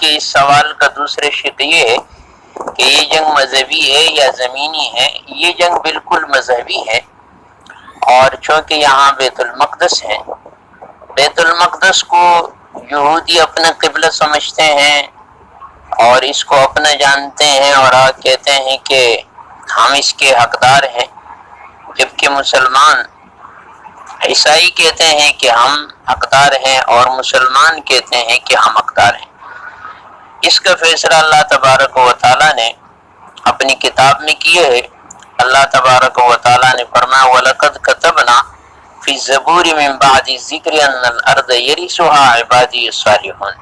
کے اس سوال کا دوسرے شق یہ ہے کہ یہ جنگ مذہبی ہے یا زمینی ہے. یہ جنگ بالکل مذہبی ہے، اور چونکہ یہاں بیت المقدس ہے، بیت المقدس کو یہودی اپنا قبلہ سمجھتے ہیں اور اس کو اپنا جانتے ہیں، اور کہتے ہیں کہ ہم اس کے حقدار ہیں، جبکہ مسلمان عیسائی کہتے ہیں کہ ہم حقدار ہیں اور مسلمان کہتے ہیں کہ ہم حقدار ہیں. اس کا فیصلہ اللہ تبارک و تعالی نے اپنی کتاب میں کیا ہے. اللہ تبارک و تعالی نے فرمایا وَلَقَدْ كَتَبْنَا فِي الزَّبُورِ مِن بَعْدِ الذِّكْرِ أَنَّ الْأَرْضَ يَرِثُهَا عِبَادِيَ الصَّالِحُونَ،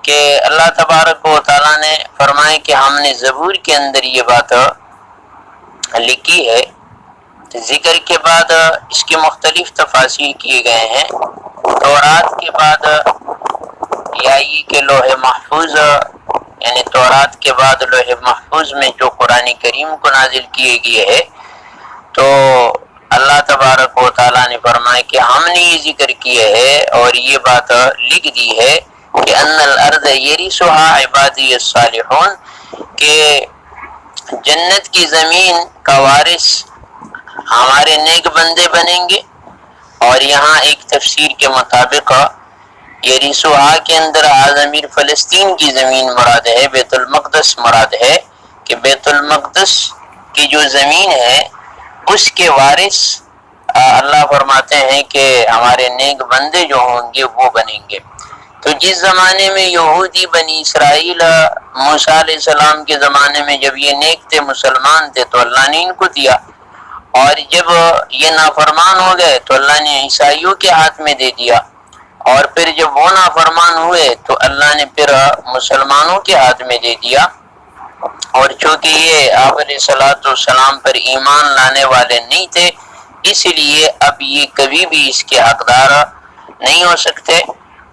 کہ اللہ تبارک و تعالی نے فرمایا کہ ہم نے زبور کے اندر یہ بات لکھی ہے. ذکر کے بعد اس کے مختلف تفاسیر کیے گئے ہیں. تورات کے بعد یا یہ کہ لوح محفوظ، یعنی تورات کے بعد لوح محفوظ میں جو قرآن کریم کو نازل کیے گئے ہے، تو اللہ تبارک و تعالیٰ نے فرمایا کہ ہم نے یہ ذکر کیا ہے اور یہ بات لکھ دی ہے کہ ان الارض یرثها عبادی الصالحون، کہ جنت کی زمین کا وارث ہمارے نیک بندے بنیں گے. اور یہاں ایک تفسیر کے مطابق یریثوہا کے اندر ضمیر فلسطین کی زمین مراد ہے، بیت المقدس مراد ہے، کہ بیت المقدس کی جو زمین ہے اس کے وارث اللہ فرماتے ہیں کہ ہمارے نیک بندے جو ہوں گے وہ بنیں گے. تو جس زمانے میں یہودی بنی اسرائیل موسیٰ علیہ السلام کے زمانے میں جب یہ نیک تھے، مسلمان تھے، تو اللہ نے ان کو دیا، اور جب یہ نافرمان ہو گئے تو اللہ نے عیسائیوں کے ہاتھ میں دے دیا، اور پھر جب وہ نافرمان ہوئے تو اللہ نے پھر مسلمانوں کے ہاتھ میں دے دیا. اور چونکہ یہ آپ علیہ الصلوۃ والسلام پر ایمان لانے والے نہیں تھے، اس لیے اب یہ کبھی بھی اس کے حقدار نہیں ہو سکتے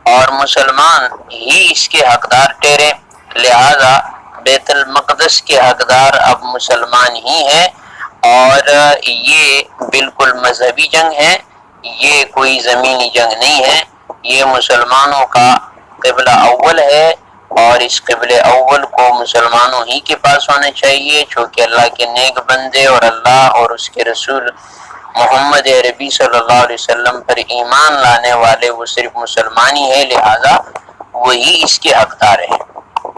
اور مسلمان ہی اس کے حقدار ٹھہرے. لہذا بیت المقدس کے حقدار اب مسلمان ہی ہیں، اور یہ بالکل مذہبی جنگ ہے، یہ کوئی زمینی جنگ نہیں ہے. یہ مسلمانوں کا قبلہ اول ہے، اور اس قبل اول کو مسلمانوں ہی کے پاس ہونا چاہیے، چونکہ اللہ کے نیک بندے اور اللہ اور اس کے رسول محمد عربی صلی اللہ علیہ وسلم پر ایمان لانے والے وہ صرف مسلمان ہی ہیں، لہذا وہی اس کے حقدار ہیں.